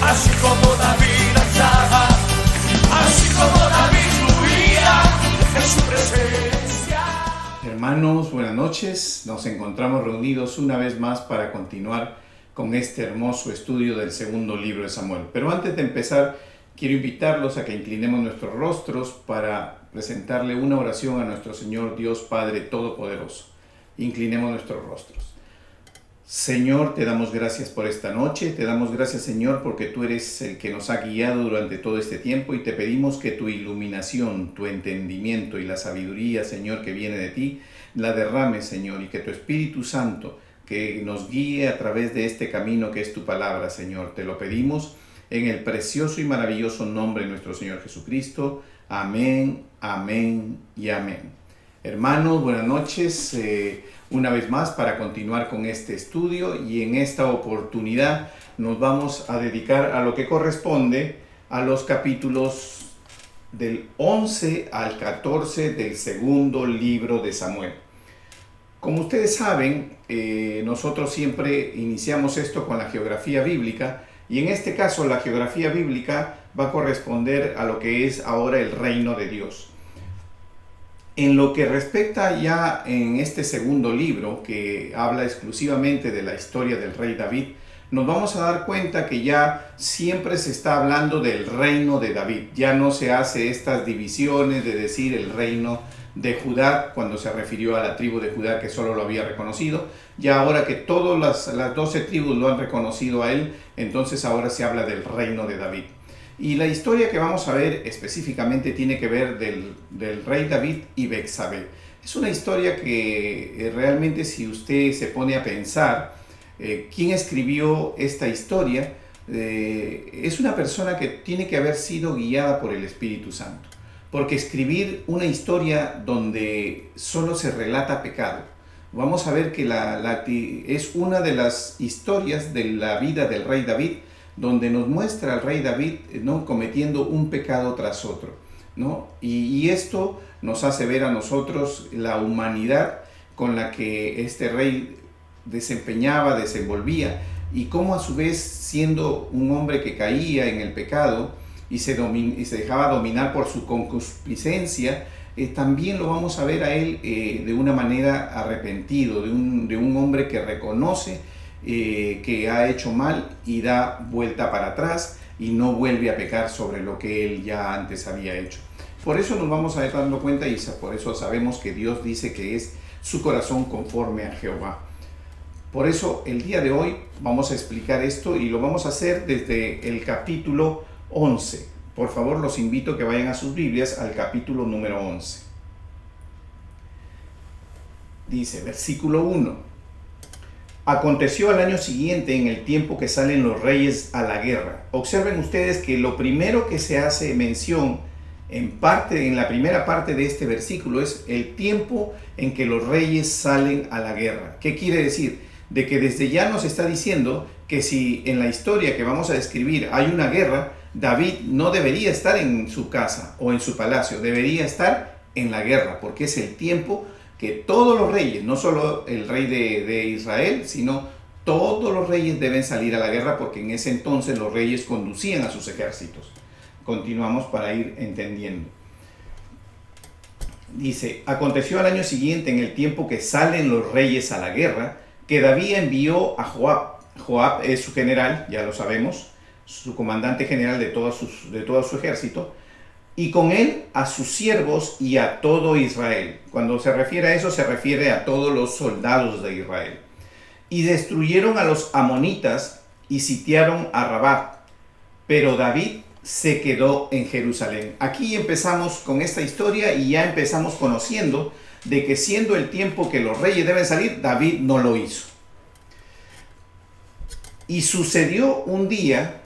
así como David alzaba, así como David fluía en su presencia. Hermanos, buenas noches. Nos encontramos reunidos una vez más para continuar con este hermoso estudio del segundo libro de Samuel. Pero antes de empezar, quiero invitarlos a que inclinemos nuestros rostros para presentarle una oración a nuestro Señor Dios Padre Todopoderoso. Inclinemos nuestros rostros. Señor, te damos gracias por esta noche, te damos gracias, Señor, porque tú eres el que nos ha guiado durante todo este tiempo y te pedimos que tu iluminación, tu entendimiento y la sabiduría, Señor, que viene de ti, la derrames, Señor, y que tu Espíritu Santo, que nos guíe a través de este camino que es tu palabra, Señor. Te lo pedimos en el precioso y maravilloso nombre de nuestro Señor Jesucristo. Amén, amén y amén. Hermanos, buenas noches. Una vez más para continuar con este estudio, y en esta oportunidad nos vamos a dedicar a lo que corresponde a los capítulos del 11 al 14 del segundo libro de Samuel. Como ustedes saben, nosotros siempre iniciamos esto con la geografía bíblica, y en este caso la geografía bíblica va a corresponder a lo que es ahora el reino de Dios. En lo que respecta ya en este segundo libro, que habla exclusivamente de la historia del rey David, nos vamos a dar cuenta que ya siempre se está hablando del reino de David. Ya no se hace estas divisiones de decir el reino de Judá, cuando se refirió a la tribu de Judá que solo lo había reconocido. Ya ahora que todas las 12 tribus lo han reconocido a él, entonces ahora se habla del reino de David. Y la historia que vamos a ver específicamente tiene que ver del rey David y Betsabé. Es una historia que realmente, si usted se pone a pensar quién escribió esta historia, es una persona que tiene que haber sido guiada por el Espíritu Santo. Porque escribir una historia donde solo se relata pecado, vamos a ver que es una de las historias de la vida del rey David, donde nos muestra al rey David, ¿no?, cometiendo un pecado tras otro, ¿no? Y esto nos hace ver a nosotros la humanidad con la que este rey desenvolvía, y cómo a su vez, siendo un hombre que caía en el pecado y se dejaba dominar por su concupiscencia, también lo vamos a ver a él de una manera arrepentido, de un hombre que reconoce que ha hecho mal y da vuelta para atrás y no vuelve a pecar sobre lo que él ya antes había hecho. Por eso nos vamos a ir dando cuenta, y por eso sabemos que Dios dice que es su corazón conforme a Jehová. Por eso el día de hoy vamos a explicar esto, y lo vamos a hacer desde el capítulo 11. Por favor, los invito a que vayan a sus Biblias al capítulo número 11. Dice, versículo 1. Aconteció al año siguiente, en el tiempo que salen los reyes a la guerra. Observen ustedes que lo primero que se hace mención en la primera parte de este versículo es el tiempo en que los reyes salen a la guerra. ¿Qué quiere decir? De que desde ya nos está diciendo que si en la historia que vamos a describir hay una guerra, David no debería estar en su casa o en su palacio, debería estar en la guerra, porque es el tiempo que todos los reyes, no solo el rey de Israel, sino todos los reyes deben salir a la guerra, porque en ese entonces los reyes conducían a sus ejércitos. Continuamos para ir entendiendo. Dice, aconteció al año siguiente, en el tiempo que salen los reyes a la guerra, que David envió a Joab. Joab es su general, ya lo sabemos, su comandante general de todo su ejército, y con él a sus siervos y a todo Israel. Cuando se refiere a eso, se refiere a todos los soldados de Israel. Y destruyeron a los amonitas y sitiaron a Rabá, pero David se quedó en Jerusalén. Aquí empezamos con esta historia, y ya empezamos conociendo de que, siendo el tiempo que los reyes deben salir, David no lo hizo. Y sucedió un día,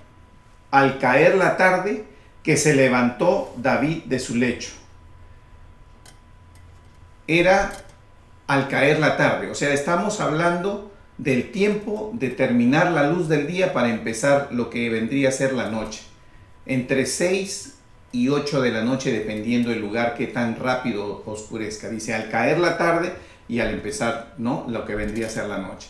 al caer la tarde, que se levantó David de su lecho. Era al caer la tarde, o sea, estamos hablando del tiempo de terminar la luz del día para empezar lo que vendría a ser la noche. Entre 6 y 8 de la noche, dependiendo del lugar, que tan rápido oscurezca. Dice, al caer la tarde y al empezar, ¿no?, lo que vendría a ser la noche.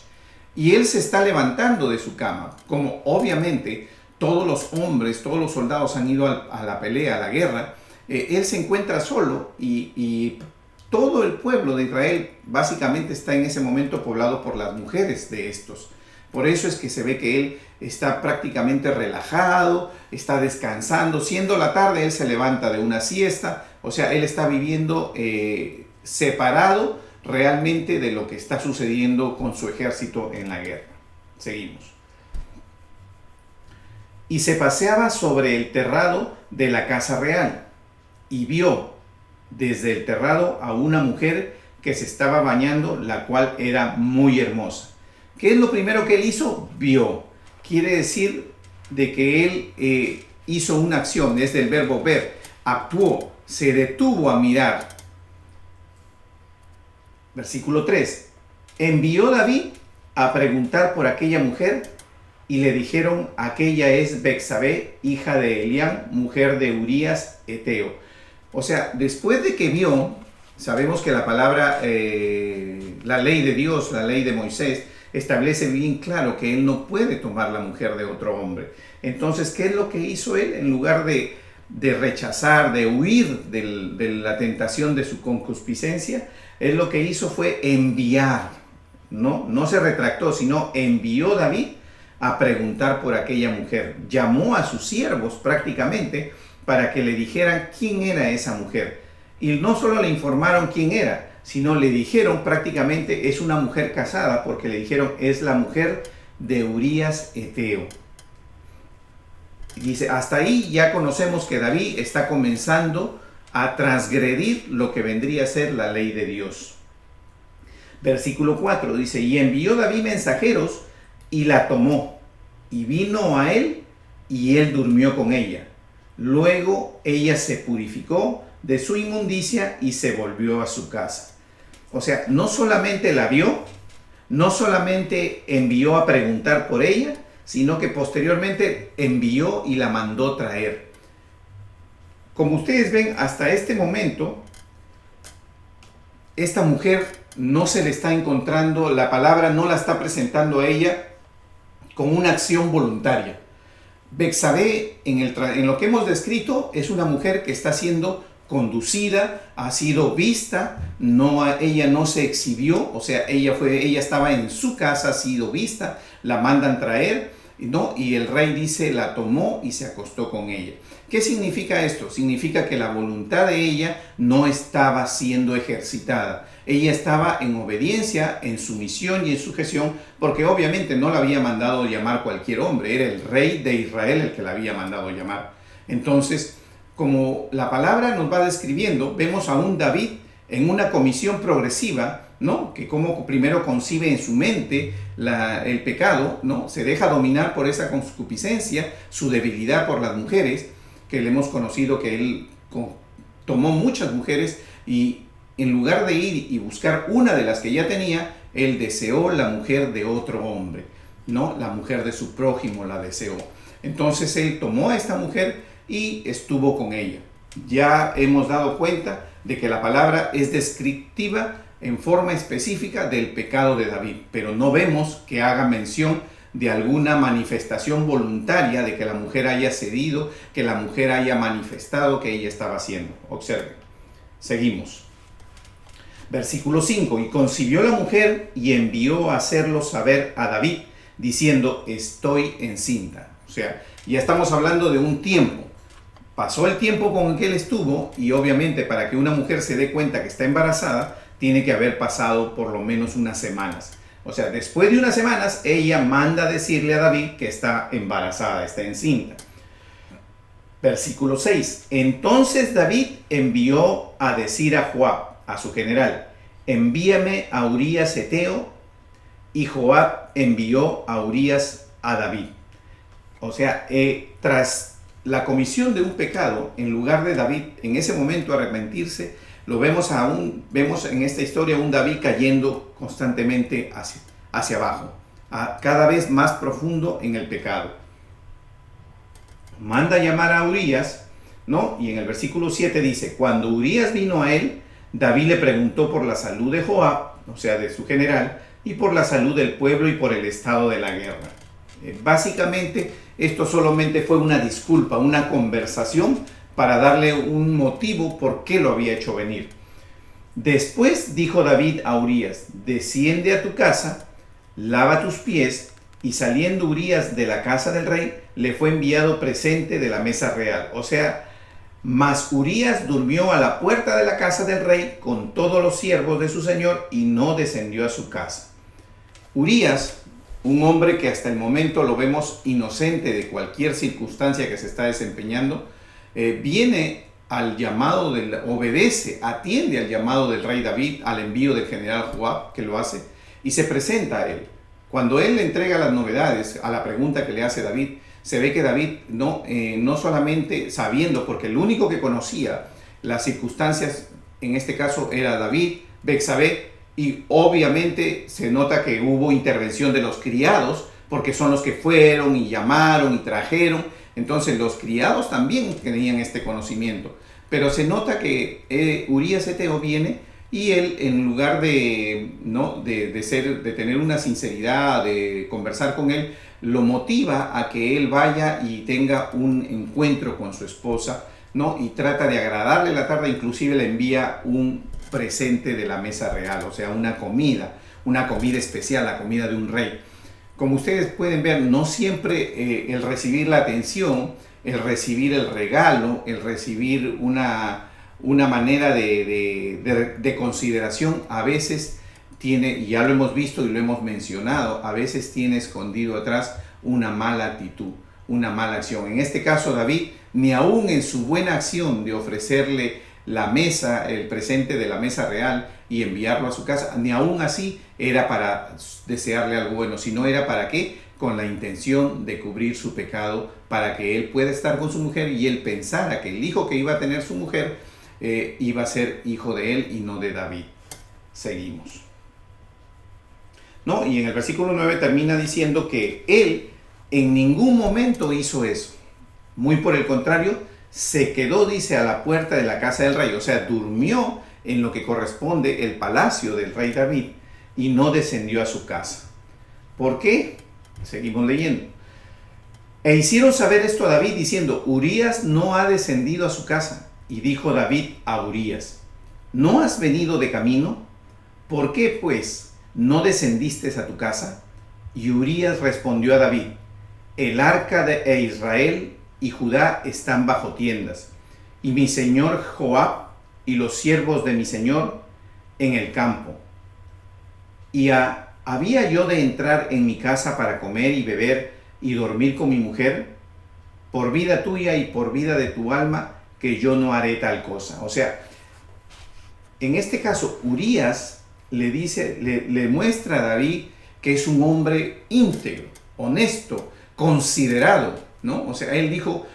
Y él se está levantando de su cama, como obviamente todos los hombres, todos los soldados han ido a la pelea, a la guerra, él se encuentra solo y todo el pueblo de Israel básicamente está en ese momento poblado por las mujeres de estos. Por eso es que se ve que él está prácticamente relajado, está descansando. Siendo la tarde, él se levanta de una siesta. O sea, él está viviendo separado realmente de lo que está sucediendo con su ejército en la guerra. Seguimos. Y se paseaba sobre el terrado de la casa real y vio desde el terrado a una mujer que se estaba bañando, la cual era muy hermosa. ¿Qué es lo primero que él hizo? Vio. Quiere decir de que él hizo una acción, es del verbo ver, actuó, se detuvo a mirar. Versículo 3. Envió David a preguntar por aquella mujer y le dijeron, aquella es Betsabé, hija de Elián, mujer de Urías Eteo. O sea, después de que vio, sabemos que la palabra, la ley de Dios, la ley de Moisés, establece bien claro que él no puede tomar la mujer de otro hombre. Entonces, ¿qué es lo que hizo él? En lugar de rechazar, de huir de la tentación de su concupiscencia, él lo que hizo fue enviar, no se retractó, sino envió David a preguntar por aquella mujer. Llamó a sus siervos prácticamente para que le dijeran quién era esa mujer. Y no solo le informaron quién era, sino le dijeron prácticamente es una mujer casada, porque le dijeron es la mujer de Urías Eteo. Dice, hasta ahí ya conocemos que David está comenzando a transgredir lo que vendría a ser la ley de Dios. Versículo 4 dice, y envió David mensajeros y la tomó, y vino a él, y él durmió con ella. Luego ella se purificó de su inmundicia y se volvió a su casa. O sea, no solamente la vio, no solamente envió a preguntar por ella, sino que posteriormente envió y la mandó traer. Como ustedes ven, hasta este momento, esta mujer no se le está encontrando, la palabra no la está presentando a ella con una acción voluntaria. Betsabé, en lo que hemos descrito, es una mujer que está siendo conducida, ha sido vista, ella no se exhibió, o sea, ella estaba en su casa, ha sido vista, la mandan traer, ¿no? Y el rey dice, la tomó y se acostó con ella. ¿Qué significa esto? Significa que la voluntad de ella no estaba siendo ejercitada. Ella estaba en obediencia, en sumisión y en sujeción, porque obviamente no la había mandado llamar cualquier hombre, era el rey de Israel el que la había mandado llamar. Entonces, como la palabra nos va describiendo, vemos a un David en una comisión progresiva, ¿no? Que como primero concibe en su mente el pecado, ¿no? Se deja dominar por esa concupiscencia, su debilidad por las mujeres, que le hemos conocido que él tomó muchas mujeres y en lugar de ir y buscar una de las que ya tenía, él deseó la mujer de otro hombre, ¿no? La mujer de su prójimo la deseó. Entonces él tomó a esta mujer y estuvo con ella. Ya hemos dado cuenta de que la palabra es descriptiva en forma específica del pecado de David, pero no vemos que haga mención de alguna manifestación voluntaria de que la mujer haya cedido, que la mujer haya manifestado que ella estaba haciendo. Observen. Seguimos. Versículo 5. Y concibió la mujer y envió a hacerlo saber a David, diciendo, estoy encinta. O sea, ya estamos hablando de un tiempo. Pasó el tiempo con el que él estuvo y obviamente para que una mujer se dé cuenta que está embarazada, tiene que haber pasado por lo menos unas semanas. O sea, después de unas semanas, ella manda a decirle a David que está embarazada, está encinta. Versículo 6. Entonces David envió a decir a Joab, a su general, envíame a Urías Eteo, y Joab envió a Urías a David. O sea, tras la comisión de un pecado, en lugar de David en ese momento arrepentirse, vemos en esta historia un David cayendo constantemente hacia abajo, cada vez más profundo en el pecado. Manda llamar a Urías, ¿no? Y en el versículo 7 dice, cuando Urías vino a él, David le preguntó por la salud de Joab, o sea, de su general, y por la salud del pueblo y por el estado de la guerra. Básicamente, Esto solamente fue una disculpa, una conversación para darle un motivo por qué lo había hecho venir. Después dijo David a Urías: desciende a tu casa, lava tus pies. Y saliendo Urías de la casa del rey, le fue enviado presente de la mesa real. O sea, mas Urías durmió a la puerta de la casa del rey con todos los siervos de su señor y no descendió a su casa. Urías, un hombre que hasta el momento lo vemos inocente de cualquier circunstancia que se está desempeñando, viene al llamado, obedece, atiende al llamado del rey David, al envío del general Joab, que lo hace, y se presenta a él. Cuando él le entrega las novedades a la pregunta que le hace David, se ve que David no solamente sabiendo, porque el único que conocía las circunstancias, en este caso era David, Betsabé, y obviamente se nota que hubo intervención de los criados, porque son los que fueron y llamaron y trajeron. Entonces los criados también tenían este conocimiento. Pero se nota que Urías Eteo viene y él, en lugar de tener una sinceridad, de conversar con él, lo motiva a que él vaya y tenga un encuentro con su esposa, ¿no? Y trata de agradarle la tarde, inclusive le envía un presente de la mesa real, o sea, una comida especial, la comida de un rey. Como ustedes pueden ver, no siempre el recibir la atención, el recibir el regalo, el recibir una manera de consideración, a veces tiene, y ya lo hemos visto y lo hemos mencionado, a veces tiene escondido atrás una mala actitud, una mala acción. En este caso, David, ni aún en su buena acción de ofrecerle la mesa, el presente de la mesa real y enviarlo a su casa, ni aún así era para desearle algo bueno, sino era para qué, con la intención de cubrir su pecado, para que él pueda estar con su mujer y él pensara que el hijo que iba a tener su mujer iba a ser hijo de él y no de David. Seguimos. ¿No? Y en el versículo 9 termina diciendo que él en ningún momento hizo eso. Muy por el contrario, se quedó, dice, a la puerta de la casa del rey. O sea, durmió en lo que corresponde el palacio del rey David y no descendió a su casa. ¿Por qué? Seguimos leyendo. E hicieron saber esto a David diciendo: Urías no ha descendido a su casa. Y dijo David a Urías: ¿no has venido de camino? ¿Por qué, pues, no descendiste a tu casa? Y Urías respondió a David: el arca de Israel y Judá están bajo tiendas, y mi señor Joab y los siervos de mi señor en el campo. Y ¿había yo de entrar en mi casa para comer y beber y dormir con mi mujer? Por vida tuya y por vida de tu alma, que yo no haré tal cosa. O sea, en este caso, Urías le muestra a David que es un hombre íntegro, honesto, considerado, ¿no? O sea, él dijo: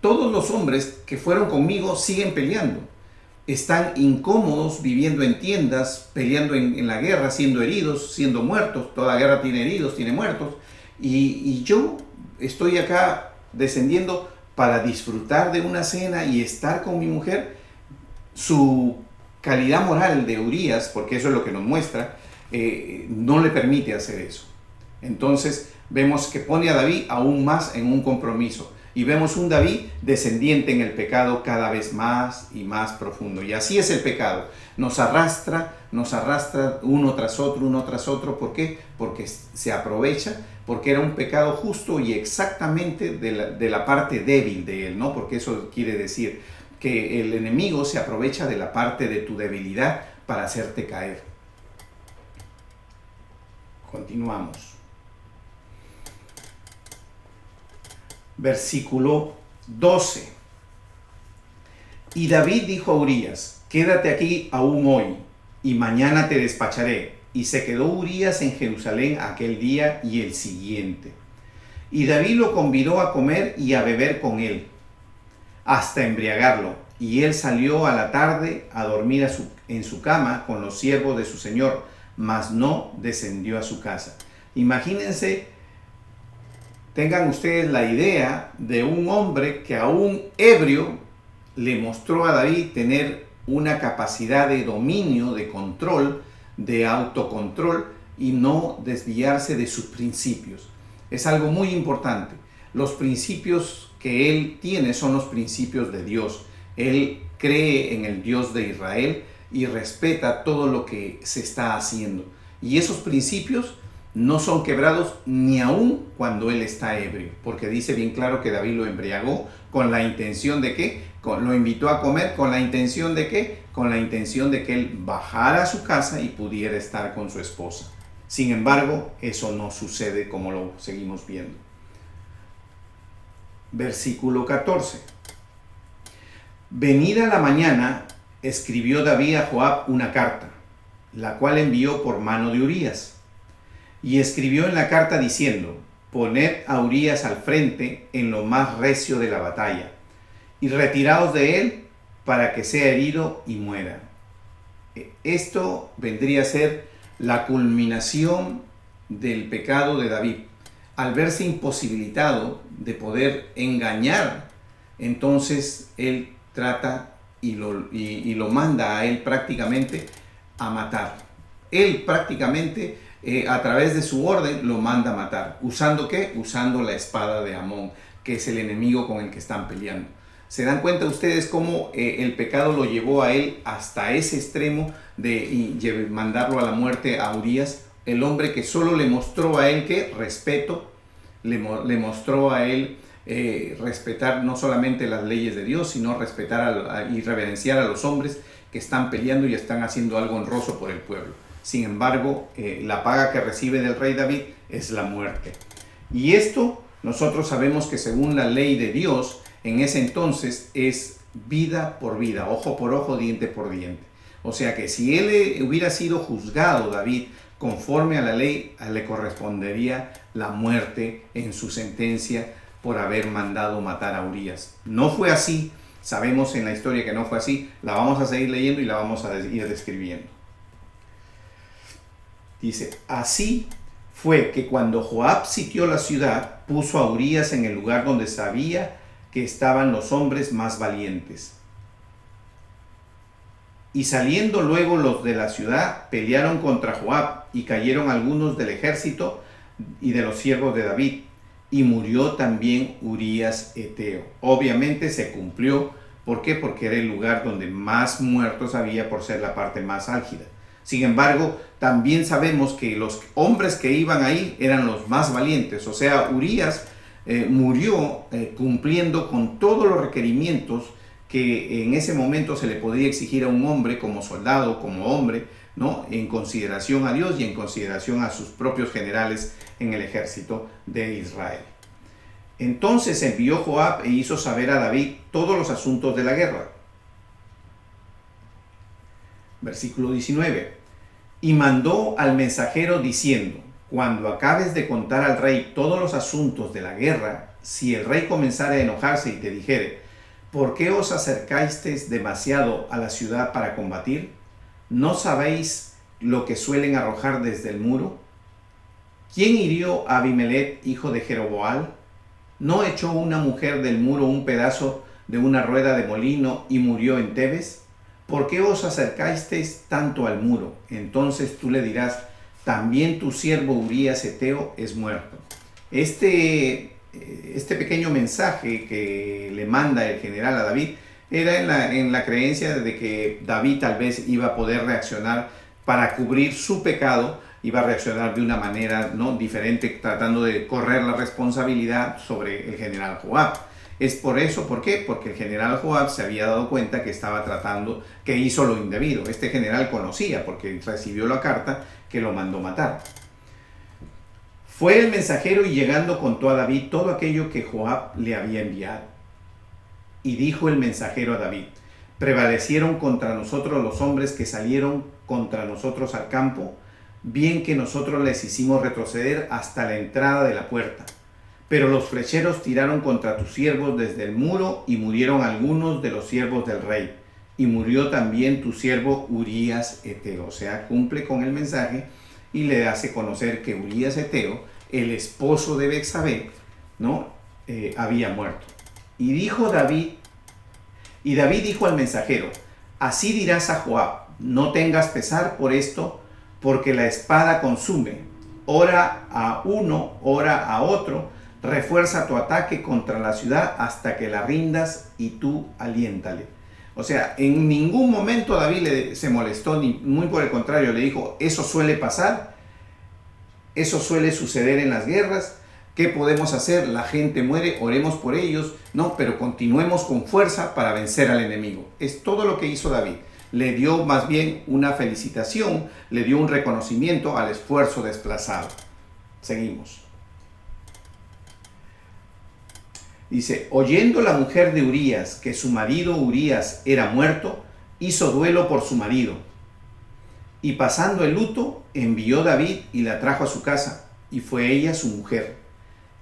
todos los hombres que fueron conmigo siguen peleando. Están incómodos viviendo en tiendas, peleando en la guerra, siendo heridos, siendo muertos. Toda guerra tiene heridos, tiene muertos. Y yo estoy acá descendiendo para disfrutar de una cena y estar con mi mujer. Su calidad moral de Urías, porque eso es lo que nos muestra, no le permite hacer eso. Entonces vemos que pone a David aún más en un compromiso. Y vemos un David descendiente en el pecado cada vez más y más profundo. Y así es el pecado. Nos arrastra uno tras otro. ¿Por qué? Porque se aprovecha, porque era un pecado justo y exactamente de la parte débil de él, ¿no? Porque eso quiere decir que el enemigo se aprovecha de la parte de tu debilidad para hacerte caer. Continuamos. Versículo 12. Y David dijo a Urías: quédate aquí aún hoy, y mañana te despacharé. Y se quedó Urías en Jerusalén aquel día y el siguiente. Y David lo convidó a comer y a beber con él, hasta embriagarlo. Y él salió a la tarde a dormir en su cama con los siervos de su señor, mas no descendió a su casa. Imagínense, tengan ustedes la idea de un hombre que aún ebrio le mostró a David tener una capacidad de dominio, de control, de autocontrol y no desviarse de sus principios. Es algo muy importante. Los principios que él tiene son los principios de Dios. Él cree en el Dios de Israel y respeta todo lo que se está haciendo. Y esos principios no son quebrados ni aun cuando él está ebrio, porque dice bien claro que David lo embriagó con la intención de que, lo invitó a comer con la intención de que, con la intención de que él bajara a su casa y pudiera estar con su esposa. Sin embargo, eso no sucede como lo seguimos viendo. Versículo 14. Venida la mañana, escribió David a Joab una carta, la cual envió por mano de Urías. Y escribió en la carta diciendo: poned a Urías al frente en lo más recio de la batalla, y retiraos de él para que sea herido y muera. Esto vendría a ser la culminación del pecado de David. Al verse imposibilitado de poder engañar, entonces él trata y lo manda a él prácticamente a matar. Él prácticamente a través de su orden lo manda a matar. ¿Usando qué? Usando la espada de Amón, que es el enemigo con el que están peleando. ¿Se dan cuenta ustedes cómo el pecado lo llevó a él hasta ese extremo de mandarlo a la muerte a Urías? El hombre que solo le mostró a él que respeto, le mostró a él respetar no solamente las leyes de Dios, sino respetar y reverenciar a los hombres que están peleando y están haciendo algo honroso por el pueblo. Sin embargo, la paga que recibe del rey David es la muerte. Y esto nosotros sabemos que según la ley de Dios, en ese entonces es vida por vida, ojo por ojo, diente por diente. O sea que si él hubiera sido juzgado, David, conforme a la ley, le correspondería la muerte en su sentencia por haber mandado matar a Urías. No fue así, sabemos en la historia que no fue así, la vamos a seguir leyendo y la vamos a ir describiendo. Dice: así fue que cuando Joab sitió la ciudad, puso a Urías en el lugar donde sabía que estaban los hombres más valientes. Y saliendo luego los de la ciudad, pelearon contra Joab, y cayeron algunos del ejército y de los siervos de David, y murió también Urías Eteo. Obviamente se cumplió. ¿Por qué? Porque era el lugar donde más muertos había, por ser la parte más álgida. Sin embargo, también sabemos que los hombres que iban ahí eran los más valientes. O sea, Urías murió cumpliendo con todos los requerimientos que en ese momento se le podía exigir a un hombre como soldado, como hombre, ¿no? En consideración a Dios y en consideración a sus propios generales en el ejército de Israel. Entonces envió Joab e hizo saber a David todos los asuntos de la guerra. Versículo 19. Y mandó al mensajero diciendo: cuando acabes de contar al rey todos los asuntos de la guerra, si el rey comenzara a enojarse y te dijere: ¿por qué os acercasteis demasiado a la ciudad para combatir? ¿No sabéis lo que suelen arrojar desde el muro? ¿Quién hirió a Abimelech, hijo de Jeroboam? ¿No echó una mujer del muro un pedazo de una rueda de molino y murió en Tebes? ¿Por qué os acercasteis tanto al muro? Entonces tú le dirás: también tu siervo Urías Eteo es muerto. Este pequeño mensaje que le manda el general a David era en la creencia de que David tal vez iba a poder reaccionar para cubrir su pecado, iba a reaccionar de una manera no diferente, tratando de correr la responsabilidad sobre el general Joab. Es por eso, ¿por qué? Porque el general Joab se había dado cuenta que estaba tratando, que hizo lo indebido. Este general conocía, porque recibió la carta, que lo mandó matar. Fue el mensajero y llegando contó a David todo aquello que Joab le había enviado. Y dijo el mensajero a David: prevalecieron contra nosotros los hombres que salieron contra nosotros al campo, bien que nosotros les hicimos retroceder hasta la entrada de la puerta. Pero los flecheros tiraron contra tus siervos desde el muro y murieron algunos de los siervos del rey. Y murió también tu siervo Urías Eteo. O sea, cumple con el mensaje y le hace conocer que Urías Eteo, el esposo de Betsabé, ¿no? Había muerto. Y David dijo al mensajero: así dirás a Joab: no tengas pesar por esto, porque la espada consume, ora a uno, ora a otro, refuerza tu ataque contra la ciudad hasta que la rindas y tú aliéntale. O sea, en ningún momento David se molestó, ni muy por el contrario, le dijo, eso suele pasar, eso suele suceder en las guerras. ¿Qué podemos hacer? La gente muere, oremos por ellos, no, pero continuemos con fuerza para vencer al enemigo. Es todo lo que hizo David. Le dio más bien una felicitación, le dio un reconocimiento al esfuerzo desplazado. Seguimos. Dice, oyendo la mujer de Urías que su marido Urías era muerto, hizo duelo por su marido. Y pasando el luto, envió David y la trajo a su casa, y fue ella su mujer.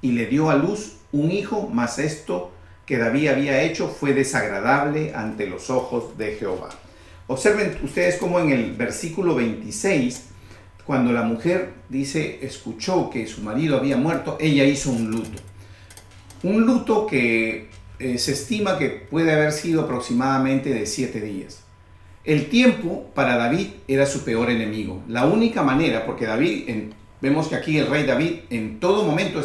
Y le dio a luz un hijo, mas esto que David había hecho fue desagradable ante los ojos de Jehová. Observen ustedes cómo en el versículo 26, cuando la mujer dice, escuchó que su marido había muerto, ella hizo un luto. Un luto que se estima que puede haber sido aproximadamente de 7 días. El tiempo para David era su peor enemigo. La única manera, porque vemos que aquí el rey David en todo momento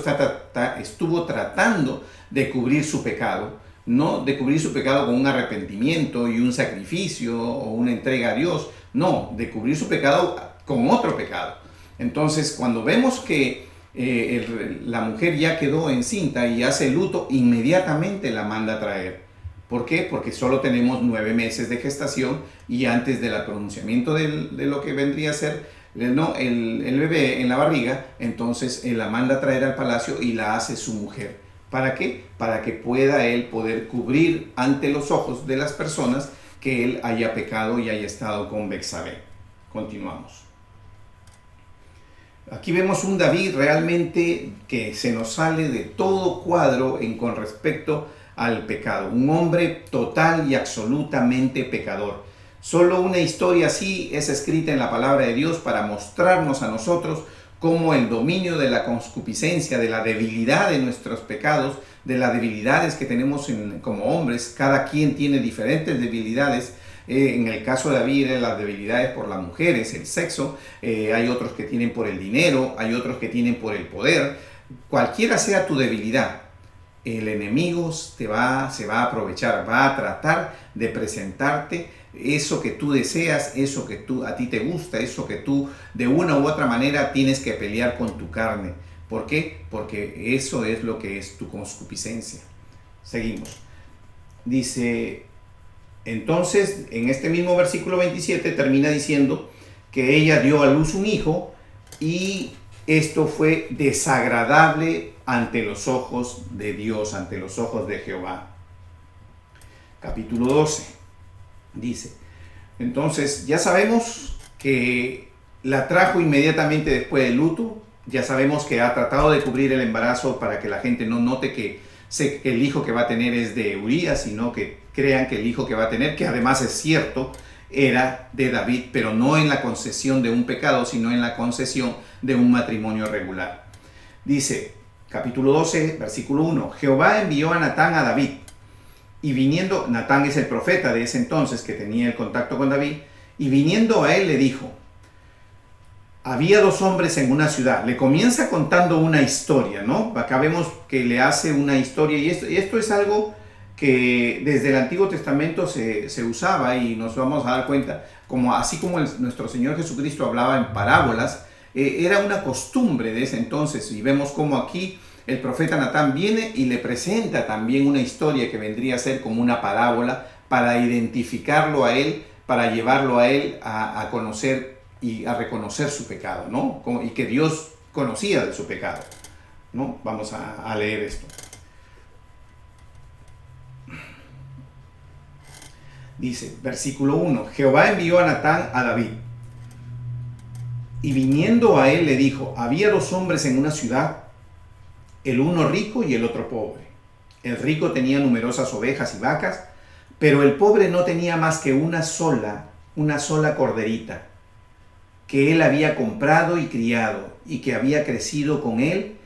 estuvo tratando de cubrir su pecado, no de cubrir su pecado con un arrepentimiento y un sacrificio o una entrega a Dios, no, de cubrir su pecado con otro pecado. Entonces, cuando vemos que la mujer ya quedó encinta y hace luto, inmediatamente la manda a traer. ¿Por qué? Porque solo tenemos 9 meses de gestación y antes del pronunciamiento de lo que vendría a ser el bebé en la barriga, entonces él la manda a traer al palacio y la hace su mujer. ¿Para qué? Para que pueda él poder cubrir ante los ojos de las personas que él haya pecado y haya estado con Betsabé. Continuamos. Aquí vemos un David realmente que se nos sale de todo cuadro con respecto al pecado. Un hombre total y absolutamente pecador. Solo una historia así es escrita en la palabra de Dios para mostrarnos a nosotros cómo el dominio de la concupiscencia, de la debilidad de nuestros pecados, de las debilidades que tenemos como hombres, cada quien tiene diferentes debilidades. En el caso de David, las debilidades por las mujeres, el sexo, hay otros que tienen por el dinero, hay otros que tienen por el poder. Cualquiera sea tu debilidad, el enemigo se va a aprovechar, va a tratar de presentarte eso que tú deseas, eso que a ti te gusta, eso que tú de una u otra manera tienes que pelear con tu carne. ¿Por qué? Porque eso es lo que es tu concupiscencia. Seguimos. Dice, entonces, en este mismo versículo 27 termina diciendo que ella dio a luz un hijo y esto fue desagradable ante los ojos de Dios, ante los ojos de Jehová. Capítulo 12 dice, entonces ya sabemos que la trajo inmediatamente después del luto, ya sabemos que ha tratado de cubrir el embarazo para que la gente no note que el hijo que va a tener es de Urías, sino que crean que el hijo que va a tener, que además es cierto, era de David, pero no en la concesión de un pecado, sino en la concesión de un matrimonio regular. Dice, capítulo 12, versículo 1, Jehová envió a Natán a David, y viniendo, Natán es el profeta de ese entonces que tenía el contacto con David, y viniendo a él le dijo, había 2 hombres en una ciudad. Le comienza contando una historia, ¿no? Acá vemos que le hace una historia, y esto es algo que desde el Antiguo Testamento se usaba, y nos vamos a dar cuenta, así como nuestro Señor Jesucristo hablaba en parábolas, era una costumbre de ese entonces, y vemos como aquí el profeta Natán viene y le presenta también una historia que vendría a ser como una parábola para identificarlo a él, para llevarlo a él a conocer y a reconocer su pecado, ¿no? Y que Dios conocía de su pecado, ¿no? Vamos a leer esto. Dice, versículo 1, Jehová envió a Natán a David, y viniendo a él le dijo, había 2 hombres en una ciudad, el uno rico y el otro pobre. El rico tenía numerosas ovejas y vacas, pero el pobre no tenía más que una sola corderita, que él había comprado y criado, y que había crecido con él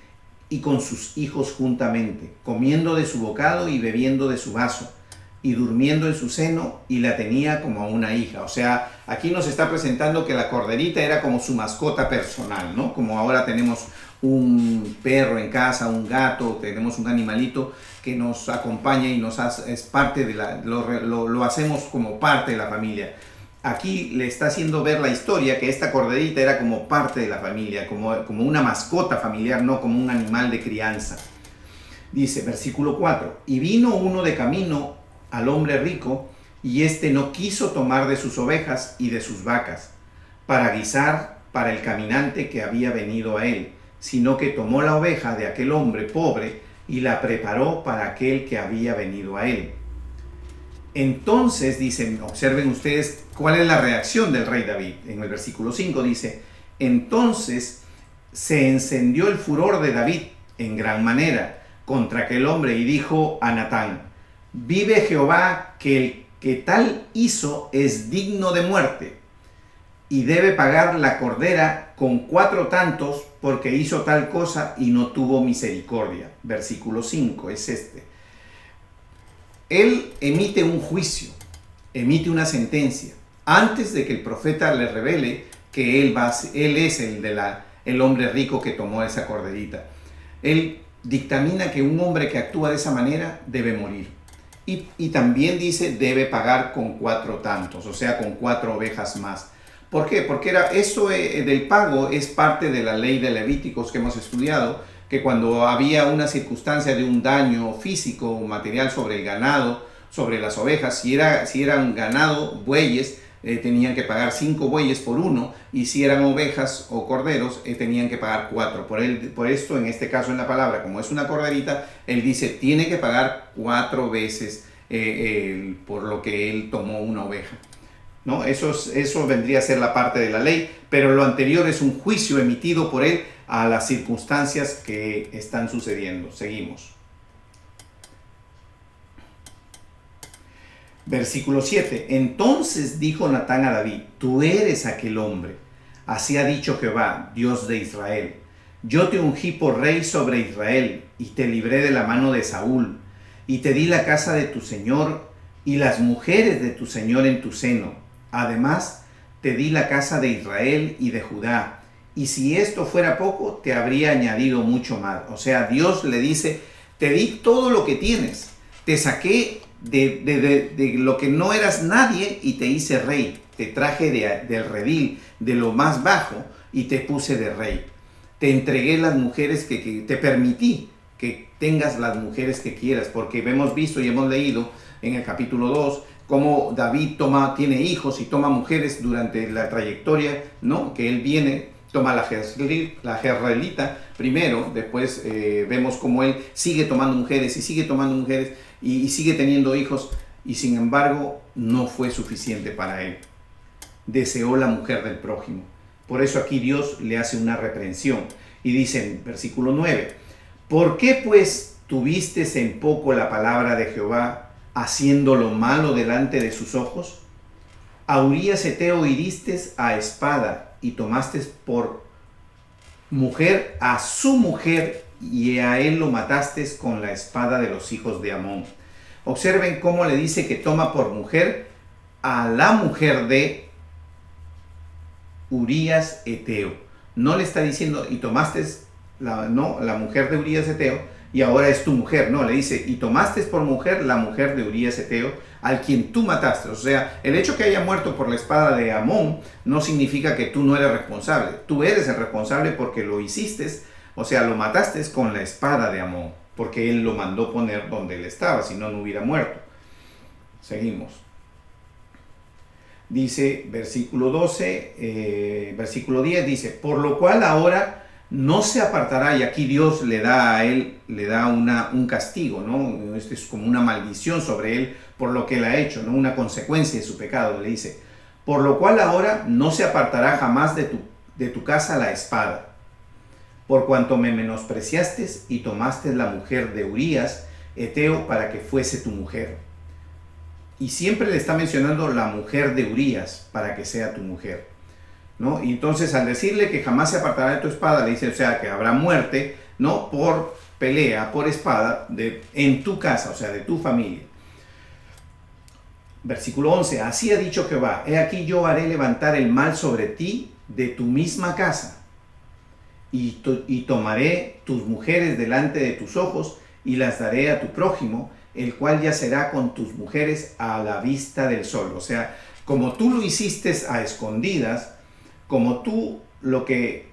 y con sus hijos juntamente, comiendo de su bocado y bebiendo de su vaso, y durmiendo en su seno, y la tenía como a una hija. O sea, aquí nos está presentando que la corderita era como su mascota personal, ¿no? Como ahora tenemos un perro en casa, un gato, tenemos un animalito que nos acompaña y es parte de lo hacemos como parte de la familia. Aquí le está haciendo ver la historia que esta corderita era como parte de la familia, como una mascota familiar, no como un animal de crianza. Dice, versículo 4, y vino uno de camino al hombre rico, y éste no quiso tomar de sus ovejas y de sus vacas, para guisar para el caminante que había venido a él, sino que tomó la oveja de aquel hombre pobre y la preparó para aquel que había venido a él. Entonces, dicen, observen ustedes cuál es la reacción del rey David. En el versículo 5 dice, entonces se encendió el furor de David en gran manera contra aquel hombre y dijo a Natán, vive Jehová que el que tal hizo es digno de muerte y debe pagar la cordera con 4 tantos porque hizo tal cosa y no tuvo misericordia. Versículo 5 es este. Él emite un juicio, emite una sentencia, antes de que el profeta le revele que él es el hombre rico que tomó esa corderita. Él dictamina que un hombre que actúa de esa manera debe morir. Y también dice debe pagar con 4 tantos, o sea, con 4 ovejas más. ¿Por qué? Porque eso del pago es parte de la ley de Levíticos que hemos estudiado, que cuando había una circunstancia de un daño físico o material sobre el ganado, sobre las ovejas, si eran ganado, bueyes, tenían que pagar 5 bueyes por uno, y si eran ovejas o corderos, tenían que pagar 4. Por esto, en este caso en la palabra, como es una corderita, él dice, tiene que pagar 4 veces por lo que él tomó una oveja. ¿No? Eso vendría a ser la parte de la ley, pero lo anterior es un juicio emitido por él a las circunstancias que están sucediendo. Seguimos. Versículo 7. Entonces dijo Natán a David, tú eres aquel hombre. Así ha dicho Jehová, Dios de Israel. Yo te ungí por rey sobre Israel y te libré de la mano de Saúl y te di la casa de tu señor y las mujeres de tu señor en tu seno. Además, te di la casa de Israel y de Judá, y si esto fuera poco, te habría añadido mucho más. O sea, Dios le dice, te di todo lo que tienes, te saqué de lo que no eras nadie y te hice rey, te traje del redil, de lo más bajo, y te puse de rey. Te entregué las mujeres que te permití que tengas las mujeres que quieras, porque hemos visto y hemos leído en el capítulo 2, cómo David tiene hijos y toma mujeres durante la trayectoria, ¿no? Que él viene, toma la jezreelita primero, después vemos cómo él sigue tomando mujeres y sigue teniendo hijos, y sin embargo no fue suficiente para él. Deseó la mujer del prójimo. Por eso aquí Dios le hace una reprensión y dice en versículo 9, ¿por qué pues tuviste en poco la palabra de Jehová, haciendo lo malo delante de sus ojos? A Urías Heteo hiriste a espada y tomaste por mujer a su mujer y a él lo mataste con la espada de los hijos de Amón. Observen cómo le dice que toma por mujer a la mujer de Urías Heteo. No le está diciendo y tomaste la mujer de Urías Heteo y ahora es tu mujer. No, le dice, y tomaste por mujer la mujer de Urías Heteo, al quien tú mataste. O sea, el hecho que haya muerto por la espada de Amón no significa que tú no eres responsable. Tú eres el responsable porque lo hiciste, o sea, lo mataste con la espada de Amón, porque él lo mandó poner donde él estaba, si no, no hubiera muerto. Seguimos. Dice, versículo 12, versículo 10, dice, por lo cual ahora no se apartará, y aquí Dios le da a él, un castigo, ¿no? Esto es como una maldición sobre él por lo que él ha hecho, ¿no? Una consecuencia de su pecado, le dice. Por lo cual ahora no se apartará jamás de tu casa la espada, por cuanto me menospreciaste y tomaste la mujer de Urías Heteo para que fuese tu mujer. Y siempre le está mencionando la mujer de Urías para que sea tu mujer, ¿no? Y entonces al decirle que jamás se apartará de tu espada, le dice, o sea, que habrá muerte, ¿no? Por pelea, por espada, en tu casa, o sea, de tu familia. Versículo 11, así ha dicho Jehová, he aquí yo haré levantar el mal sobre ti de tu misma casa, y tomaré tus mujeres delante de tus ojos y las daré a tu prójimo, el cual yacerá con tus mujeres a la vista del sol. O sea, como tú lo hiciste a escondidas, como tú lo que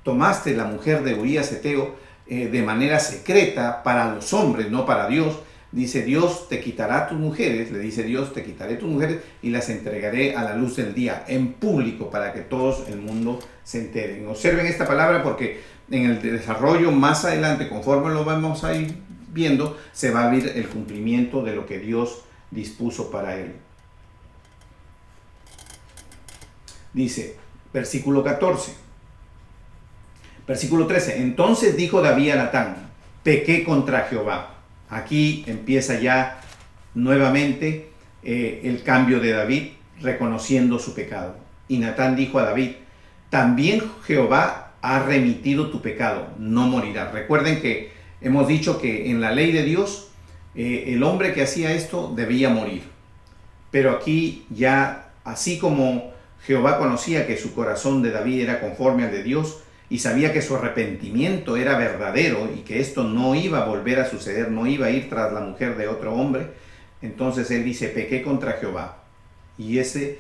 tomaste la mujer de Urías Eteo de manera secreta para los hombres, no para Dios, dice Dios te quitará tus mujeres, le dice Dios te quitaré tus mujeres y las entregaré a la luz del día, en público, para que todo el mundo se enteren. Observen esta palabra porque en el desarrollo más adelante, conforme lo vamos a ir viendo, se va a ver el cumplimiento de lo que Dios dispuso para él. Dice, versículo 14, versículo 13, entonces dijo David a Natán, pequé contra Jehová. Aquí empieza ya nuevamente el cambio de David, reconociendo su pecado. Y Natán dijo a David, también Jehová ha remitido tu pecado, no morirás. Recuerden que hemos dicho que en la ley de Dios, el hombre que hacía esto debía morir. Pero aquí ya, así como Jehová conocía que su corazón de David era conforme al de Dios, y sabía que su arrepentimiento era verdadero y que esto no iba a volver a suceder, no iba a ir tras la mujer de otro hombre, entonces él dice, pequé contra Jehová. Y ese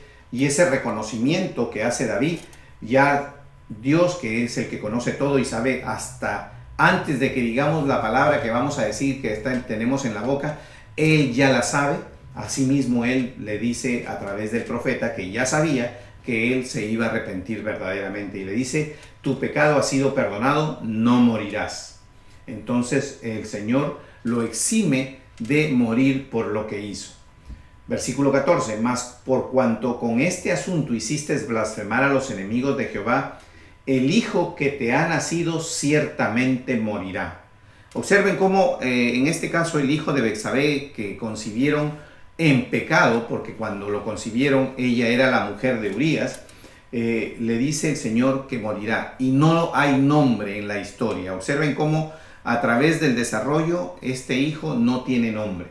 reconocimiento que hace David, ya Dios, que es el que conoce todo y sabe hasta antes de que digamos la palabra que vamos a decir que tenemos en la boca, él ya la sabe. Asimismo él le dice a través del profeta que ya sabía que él se iba a arrepentir verdaderamente y le dice, tu pecado ha sido perdonado, no morirás. Entonces el Señor lo exime de morir por lo que hizo. Versículo 14, mas por cuanto con este asunto hiciste blasfemar a los enemigos de Jehová, el hijo que te ha nacido ciertamente morirá. Observen cómo en este caso el hijo de Betsabé que concibieron en pecado, porque cuando lo concibieron ella era la mujer de Urías, le dice el Señor que morirá y no hay nombre en la historia. Observen cómo a través del desarrollo este hijo no tiene nombre.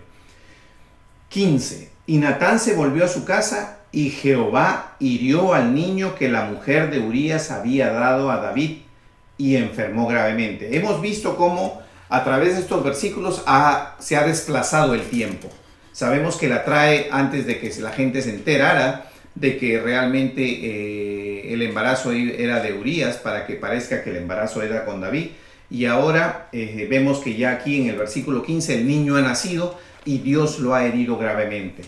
15. Y Natán se volvió a su casa y Jehová hirió al niño que la mujer de Urías había dado a David y enfermó gravemente. Hemos visto cómo a través de estos versículos se ha desplazado el tiempo. Sabemos que la trae antes de que la gente se enterara de que realmente el embarazo era de Urías, para que parezca que el embarazo era con David. Y ahora vemos que ya aquí en el versículo 15 el niño ha nacido y Dios lo ha herido gravemente.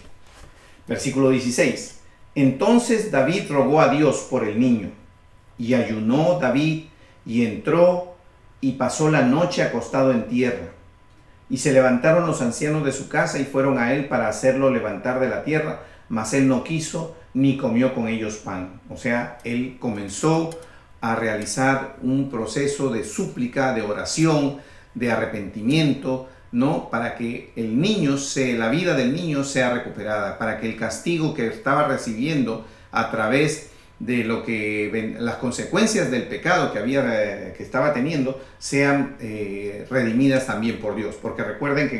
Versículo 16. Entonces David rogó a Dios por el niño, y ayunó David, y entró y pasó la noche acostado en tierra. Y se levantaron los ancianos de su casa y fueron a él para hacerlo levantar de la tierra, mas él no quiso ni comió con ellos pan. O sea, él comenzó a realizar un proceso de súplica, de oración, de arrepentimiento, ¿no? Para que el niño, la vida del niño sea recuperada, para que el castigo que estaba recibiendo a través de las consecuencias del pecado que estaba teniendo sean redimidas también por Dios. Porque recuerden que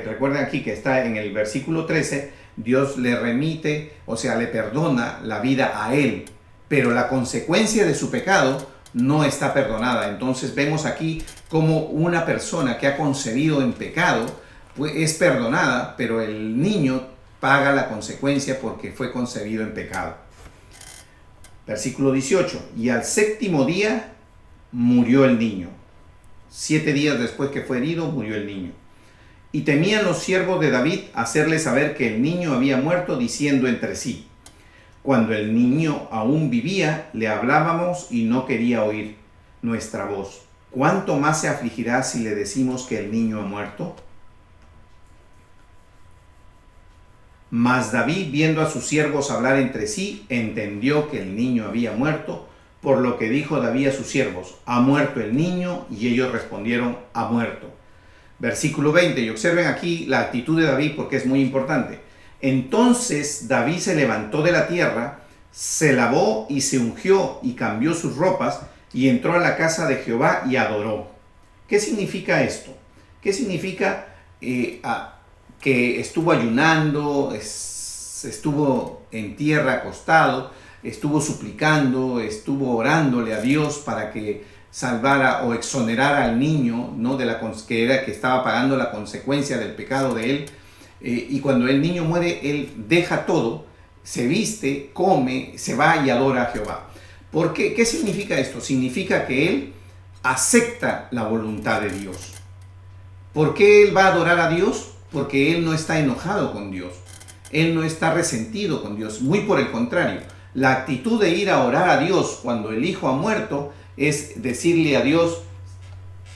recuerden aquí que está en el versículo 13, Dios le remite, o sea, le perdona la vida a él, pero la consecuencia de su pecado no está perdonada. Entonces vemos aquí como una persona que ha concebido en pecado pues, es perdonada, pero el niño paga la consecuencia porque fue concebido en pecado. Versículo 18. Y al séptimo día murió el niño. 7 días después que fue herido, murió el niño. Y temían los siervos de David hacerle saber que el niño había muerto, diciendo entre sí, cuando el niño aún vivía, le hablábamos y no quería oír nuestra voz. ¿Cuánto más se afligirá si le decimos que el niño ha muerto? Mas David, viendo a sus siervos hablar entre sí, entendió que el niño había muerto, por lo que dijo David a sus siervos, ha muerto el niño, y ellos respondieron, ha muerto. Versículo 20, y observen aquí la actitud de David porque es muy importante. Entonces David se levantó de la tierra, se lavó y se ungió y cambió sus ropas y entró a la casa de Jehová y adoró. ¿Qué significa esto? ¿Qué significa que estuvo ayunando, estuvo en tierra acostado, estuvo suplicando, estuvo orándole a Dios para que salvara o exonerara al niño, ¿no? Que estaba pagando la consecuencia del pecado de él. Y cuando el niño muere, él deja todo, se viste, come, se va y adora a Jehová. ¿Por qué? ¿Qué significa esto? Significa que él acepta la voluntad de Dios. ¿Por qué él va a adorar a Dios? Porque él no está enojado con Dios. Él no está resentido con Dios. Muy por el contrario. La actitud de ir a orar a Dios cuando el hijo ha muerto es decirle a Dios: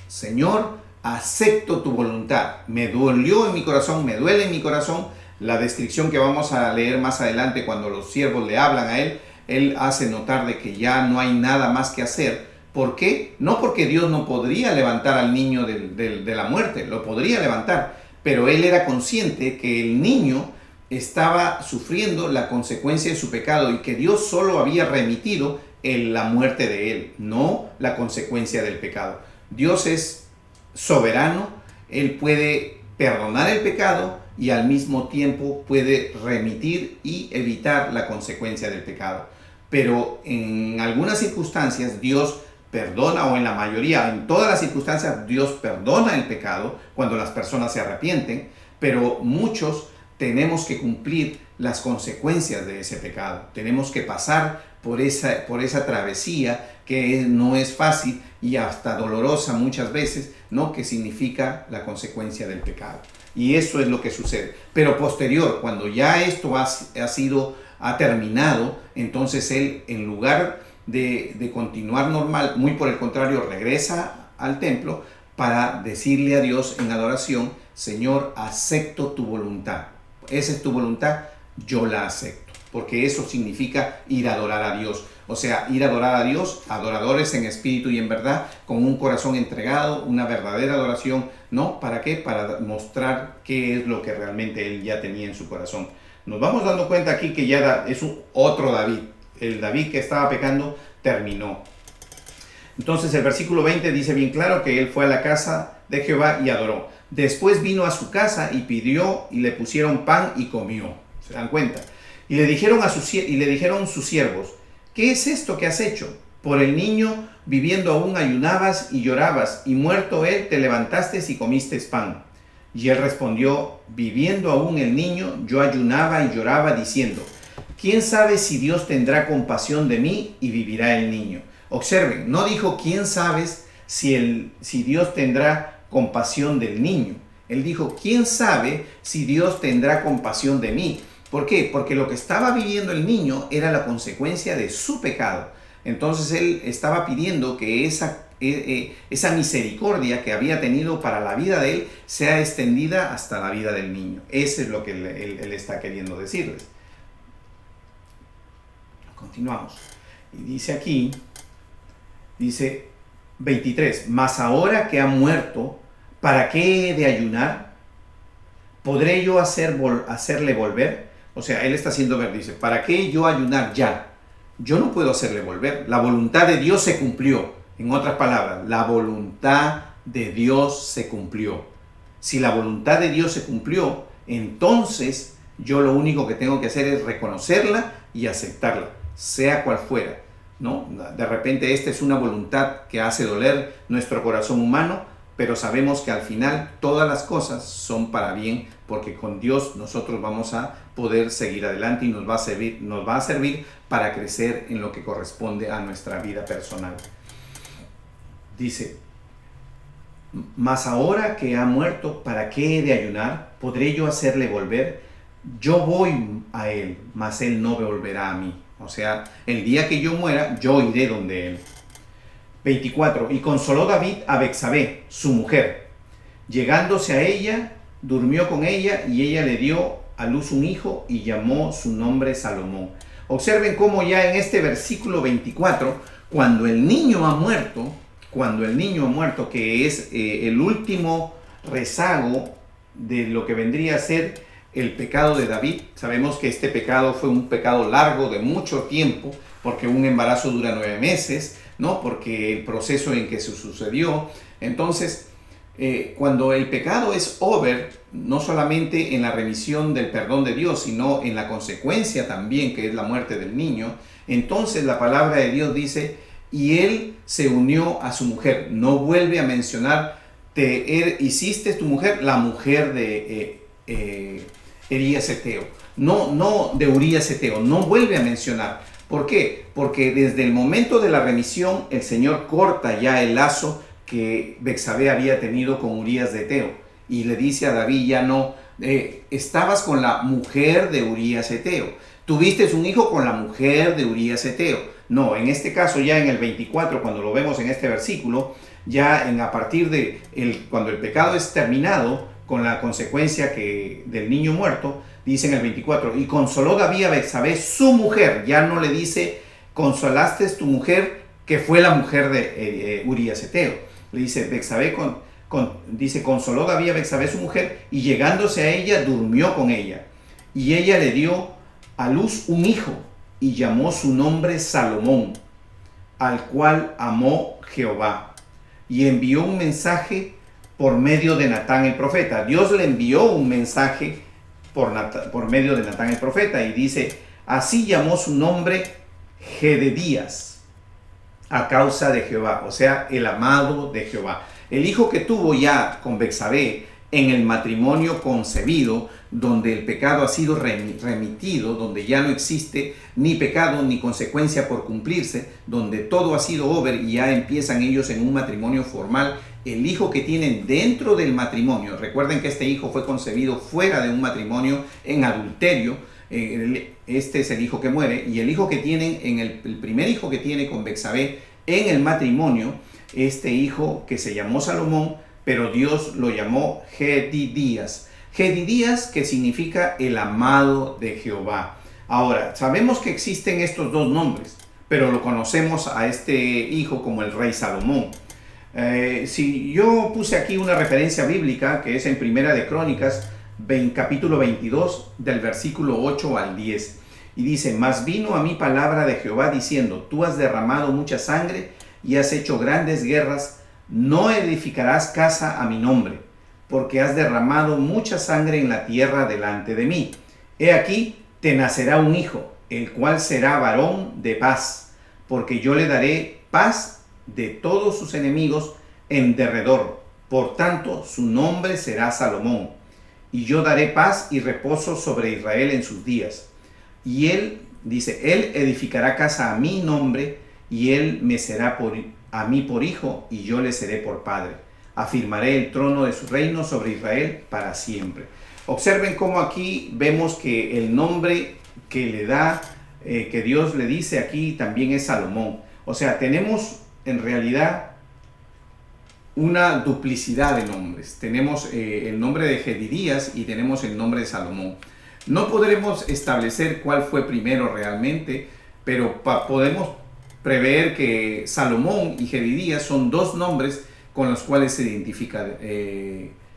Señor, acepto tu voluntad. Me dolió en mi corazón, me duele en mi corazón. La descripción que vamos a leer más adelante, cuando los siervos le hablan a él, él hace notar de que ya no hay nada más que hacer. ¿Por qué? No porque Dios no podría levantar al niño de la muerte, lo podría levantar, pero él era consciente que el niño estaba sufriendo la consecuencia de su pecado y que Dios solo había remitido la muerte de él, no la consecuencia del pecado. Dios es soberano, él puede perdonar el pecado y al mismo tiempo puede remitir y evitar la consecuencia del pecado. Pero en algunas circunstancias Dios perdona, o en la mayoría, en todas las circunstancias, Dios perdona el pecado cuando las personas se arrepienten, pero muchos tenemos que cumplir las consecuencias de ese pecado. Tenemos que pasar por esa travesía que no es fácil y hasta dolorosa muchas veces, ¿no? Que significa la consecuencia del pecado. Y eso es lo que sucede. Pero posterior, cuando ya esto ha terminado, entonces él, en lugar de continuar normal, muy por el contrario, regresa al templo para decirle a Dios en adoración: Señor, acepto tu voluntad. Esa es tu voluntad, yo la acepto. Porque eso significa ir a adorar a Dios. O sea, ir a adorar a Dios, adoradores en espíritu y en verdad, con un corazón entregado, una verdadera adoración, ¿no? ¿Para qué? Para mostrar qué es lo que realmente él ya tenía en su corazón. Nos vamos dando cuenta aquí que ya es otro David. El David que estaba pecando terminó. Entonces el versículo 20 dice bien claro que él fue a la casa de Jehová y adoró. Después vino a su casa y pidió, y le pusieron pan y comió. ¿Se dan cuenta? Y le dijeron sus siervos: ¿qué es esto que has hecho? Por el niño viviendo aún ayunabas y llorabas, y muerto él te levantaste y comiste pan. Y él respondió: viviendo aún el niño, yo ayunaba y lloraba, diciendo: ¿quién sabe si Dios tendrá compasión de mí y vivirá el niño? Observen, no dijo quién sabe si Dios tendrá compasión del niño. Él dijo: ¿quién sabe si Dios tendrá compasión de mí? ¿Por qué? Porque lo que estaba viviendo el niño era la consecuencia de su pecado. Entonces él estaba pidiendo que esa misericordia que había tenido para la vida de él sea extendida hasta la vida del niño. Eso es lo que él está queriendo decirles. Continuamos. Y dice aquí, dice 23, mas ahora que ha muerto, ¿para qué he de ayunar? ¿Podré yo hacerle volver? O sea, él está haciendo ver, dice, ¿para qué yo ayunar ya? Yo no puedo hacerle volver. La voluntad de Dios se cumplió. En otras palabras, la voluntad de Dios se cumplió. Si la voluntad de Dios se cumplió, entonces yo lo único que tengo que hacer es reconocerla y aceptarla, sea cual fuera, ¿no? De repente esta es una voluntad que hace doler nuestro corazón humano, pero sabemos que al final todas las cosas son para bien, porque con Dios nosotros vamos a poder seguir adelante y nos va a servir para crecer en lo que corresponde a nuestra vida personal. Dice, mas ahora que ha muerto, ¿para qué he de ayunar? ¿Podré yo hacerle volver? Yo voy a él, mas él no volverá a mí. O sea, el día que yo muera, yo iré donde él. 24. Y consoló David a Betsabé, su mujer. Llegándose a ella, durmió con ella y ella le dio a luz un hijo y llamó su nombre Salomón. Observen cómo ya en este versículo 24, cuando el niño ha muerto, que es el último rezago de lo que vendría a ser el pecado de David. Sabemos que este pecado fue un pecado largo de mucho tiempo, porque un embarazo dura 9 meses, ¿no? Porque el proceso en que se sucedió. Entonces, cuando el pecado es over, no solamente en la remisión del perdón de Dios, sino en la consecuencia también, que es la muerte del niño, entonces la palabra de Dios dice, y él se unió a su mujer. No vuelve a mencionar, hiciste tu mujer, la mujer de Urías Eteo. No de Urías Eteo, no vuelve a mencionar. ¿Por qué? Porque desde el momento de la remisión, el Señor corta ya el lazo que Betsabé había tenido con Urías de Eteo. Y le dice a David, ya no, estabas con la mujer de Urías Eteo. Tuviste un hijo con la mujer de Urías Eteo. No, en este caso ya en el 24, cuando lo vemos en este versículo, ya a partir de cuando el pecado es terminado, con la consecuencia del niño muerto, dice en el 24, y consoló David a Betsabé su mujer. Ya no le dice, consolaste tu mujer, que fue la mujer de Urías Eteo. Le dice, Betsabé dice, consoló David a Betsabé su mujer, y llegándose a ella, durmió con ella. Y ella le dio a luz un hijo, y llamó su nombre Salomón, al cual amó Jehová. Y envió un mensaje por medio de Natán el profeta. Dios le envió un mensaje por medio de Natán el profeta, y dice, así llamó su nombre Jededías, a causa de Jehová, o sea, el amado de Jehová. El hijo que tuvo ya con Betsabé en el matrimonio concebido, donde el pecado ha sido remitido, donde ya no existe ni pecado ni consecuencia por cumplirse, donde todo ha sido over y ya empiezan ellos en un matrimonio formal. El hijo que tienen dentro del matrimonio, recuerden que este hijo fue concebido fuera de un matrimonio, en adulterio, este es el hijo que muere, y el hijo que tienen, el primer hijo que tiene con Betsabé en el matrimonio, este hijo que se llamó Salomón, pero Dios lo llamó Jedidías. Jedidías, que significa el amado de Jehová. Ahora, sabemos que existen estos dos nombres, pero lo conocemos a este hijo como el rey Salomón. Si yo puse aquí una referencia bíblica, que es en Primera de Crónicas, capítulo 22, del versículo 8 al 10, y dice, mas vino a mí palabra de Jehová diciendo, tú has derramado mucha sangre y has hecho grandes guerras, no edificarás casa a mi nombre, porque has derramado mucha sangre en la tierra delante de mí. He aquí, te nacerá un hijo, el cual será varón de paz, porque yo le daré paz de todos sus enemigos en derredor. Por tanto, su nombre será Salomón. Y yo daré paz y reposo sobre Israel en sus días. Y él, dice, él edificará casa a mi nombre, y él me será a mí por hijo, y yo le seré por padre. Afirmaré el trono de su reino sobre Israel para siempre. Observen cómo aquí vemos que el nombre que le da, que Dios le dice aquí, también es Salomón. O sea, tenemos en realidad una duplicidad de nombres. Tenemos el nombre de Jedidías y tenemos el nombre de Salomón. No podremos establecer cuál fue primero realmente, pero podemos prever que Salomón y Jedidías son dos nombres con los cuales se identifica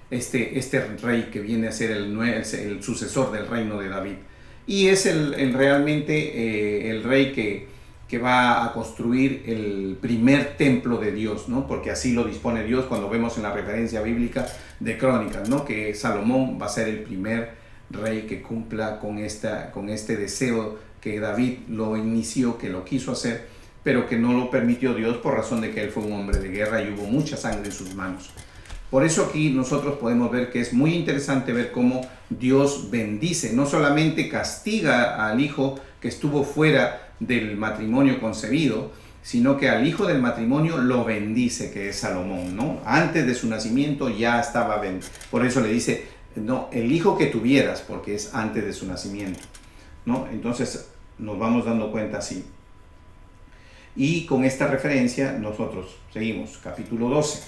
este rey que viene a ser el sucesor del reino de David. Y es realmente el rey que va a construir el primer templo de Dios, ¿no? Porque así lo dispone Dios cuando vemos en la referencia bíblica de Crónicas, ¿no? Que Salomón va a ser el primer rey que cumpla con este deseo que David lo inició, que lo quiso hacer, pero que no lo permitió Dios por razón de que él fue un hombre de guerra y hubo mucha sangre en sus manos. Por eso aquí nosotros podemos ver que es muy interesante ver cómo Dios bendice, no solamente castiga al hijo que estuvo fuera del matrimonio concebido, sino que al hijo del matrimonio lo bendice, que es Salomón, ¿no? Antes de su nacimiento ya estaba bendito. Por eso le dice, no, el hijo que tuvieras, porque es antes de su nacimiento, ¿no? Entonces nos vamos dando cuenta así. Y con esta referencia nosotros seguimos, capítulo 12.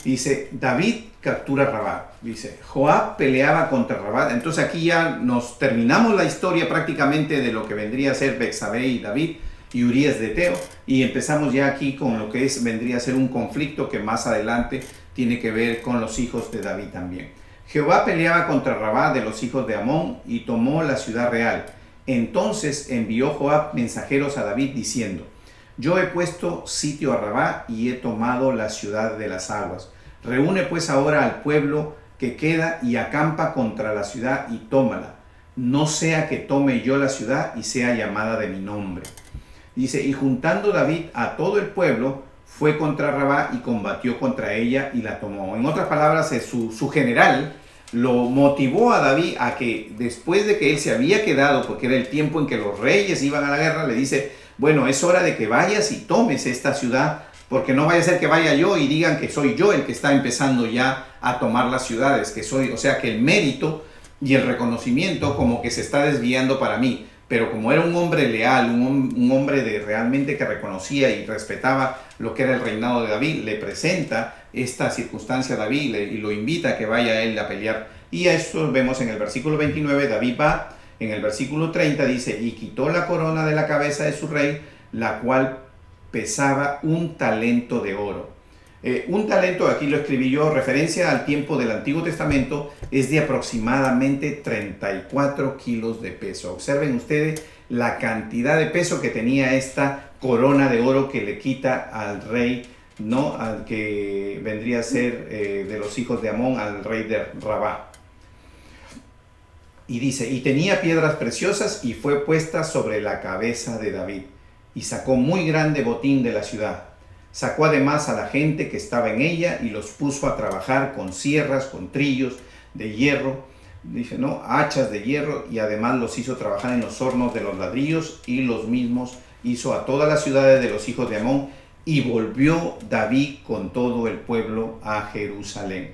Dice, David captura Rabá. Dice, Joab peleaba contra Rabá. Entonces aquí ya nos terminamos la historia prácticamente de lo que vendría a ser Betsabé y David y Urías de Eteo. Y empezamos ya aquí con lo que vendría a ser un conflicto que más adelante tiene que ver con los hijos de David también. Jehová peleaba contra Rabá de los hijos de Amón y tomó la ciudad real. Entonces envió Joab mensajeros a David diciendo, yo he puesto sitio a Rabá y he tomado la ciudad de las aguas. Reúne pues ahora al pueblo que queda y acampa contra la ciudad y tómala. No sea que tome yo la ciudad y sea llamada de mi nombre. Dice, y juntando David a todo el pueblo, fue contra Rabá y combatió contra ella y la tomó. En otras palabras, su general lo motivó a David a que después de que él se había quedado, porque era el tiempo en que los reyes iban a la guerra, le dice, bueno, es hora de que vayas y tomes esta ciudad, porque no vaya a ser que vaya yo y digan que soy yo el que está empezando ya a tomar las ciudades, que soy, o sea, que el mérito y el reconocimiento como que se está desviando para mí. Pero como era un hombre leal, un hombre de realmente que reconocía y respetaba lo que era el reinado de David, le presenta esta circunstancia a David y lo invita a que vaya a él a pelear. Y a esto vemos en el versículo 29, David va, en el versículo 30 dice, y quitó la corona de la cabeza de su rey, la cual pesaba 1 talento de oro. Un talento, aquí lo escribí yo, referencia al tiempo del Antiguo Testamento, es de aproximadamente 34 kilos de peso. Observen ustedes la cantidad de peso que tenía esta corona de oro que le quita al rey, ¿no? Al que vendría a ser de los hijos de Amón, al rey de Rabá. Y dice, y tenía piedras preciosas y fue puesta sobre la cabeza de David. Y sacó muy grande botín de la ciudad. Sacó además a la gente que estaba en ella y los puso a trabajar con sierras, con trillos de hierro, dice, ¿no? Hachas de hierro, y además los hizo trabajar en los hornos de los ladrillos, y los mismos hizo a todas las ciudades de los hijos de Amón, y volvió David con todo el pueblo a Jerusalén.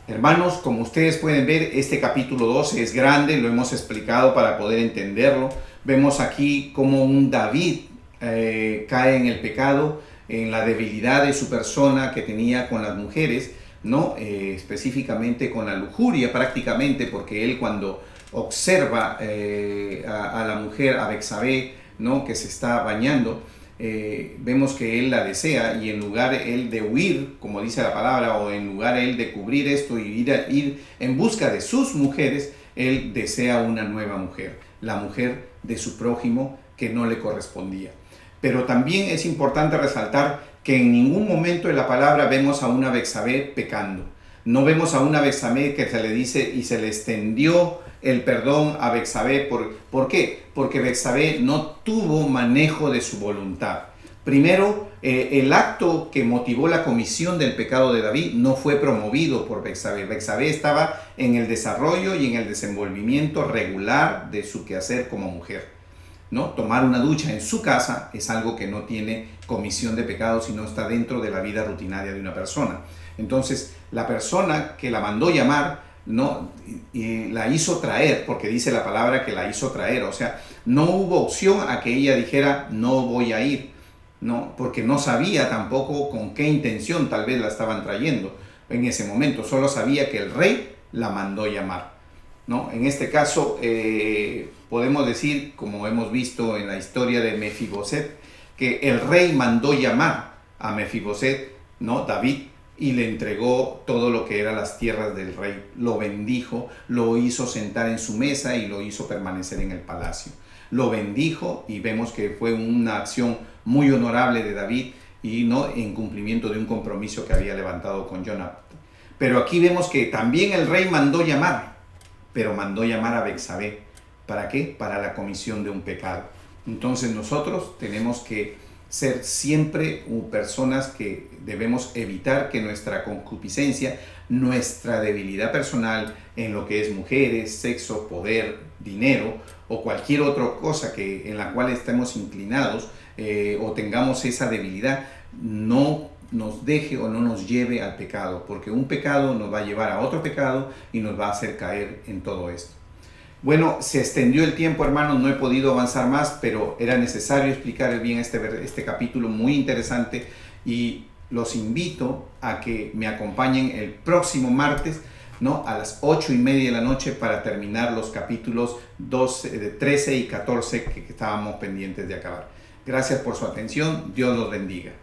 Hermanos, como ustedes pueden ver, este capítulo 12 es grande, lo hemos explicado para poder entenderlo. Vemos aquí cómo un David cae en el pecado, en la debilidad de su persona que tenía con las mujeres, ¿no? Específicamente con la lujuria prácticamente, porque él cuando observa a la mujer, a Betsabé, ¿no? Que se está bañando, vemos que él la desea, y en lugar él de huir, como dice la palabra, o en lugar él de cubrir esto y ir en busca de sus mujeres, él desea una nueva mujer, la mujer de su prójimo que no le correspondía. Pero también es importante resaltar que en ningún momento en la palabra vemos a una Betsabé pecando. No vemos a una Betsabé que se le dice y se le extendió el perdón a Betsabé. ¿Por qué? Porque Betsabé no tuvo manejo de su voluntad. Primero, el acto que motivó la comisión del pecado de David no fue promovido por Betsabé. Betsabé estaba en el desarrollo y en el desenvolvimiento regular de su quehacer como mujer, ¿no? Tomar una ducha en su casa es algo que no tiene comisión de pecado, sino está dentro de la vida rutinaria de una persona. Entonces, la persona que la mandó llamar, ¿no? Y la hizo traer, porque dice la palabra que la hizo traer, o sea, no hubo opción a que ella dijera no voy a ir, ¿no? Porque no sabía tampoco con qué intención tal vez la estaban trayendo en ese momento, solo sabía que el rey la mandó llamar, ¿no? En este caso podemos decir, como hemos visto en la historia de Mefiboset, que el rey mandó llamar a Mefiboset, ¿no? David, y le entregó todo lo que eran las tierras del rey, lo bendijo, lo hizo sentar en su mesa y lo hizo permanecer en el palacio. Lo bendijo, y vemos que fue una acción muy honorable de David, y no en cumplimiento de un compromiso que había levantado con Jonatán. Pero aquí vemos que también el rey mandó llamar, pero mandó llamar a Betsabé. ¿Para qué? Para la comisión de un pecado. Entonces nosotros tenemos que ser siempre personas que debemos evitar que nuestra concupiscencia, nuestra debilidad personal en lo que es mujeres, sexo, poder, dinero o cualquier otra cosa en la cual estemos inclinados o tengamos esa debilidad, no nos deje o no nos lleve al pecado, porque un pecado nos va a llevar a otro pecado y nos va a hacer caer en todo esto. Bueno, se extendió el tiempo, hermanos, no he podido avanzar más, pero era necesario explicar bien este capítulo muy interesante, y los invito a que me acompañen el próximo martes, ¿no? A las 8:30 de la noche para terminar los capítulos 13 y 14 que estábamos pendientes de acabar. Gracias por su atención, Dios los bendiga.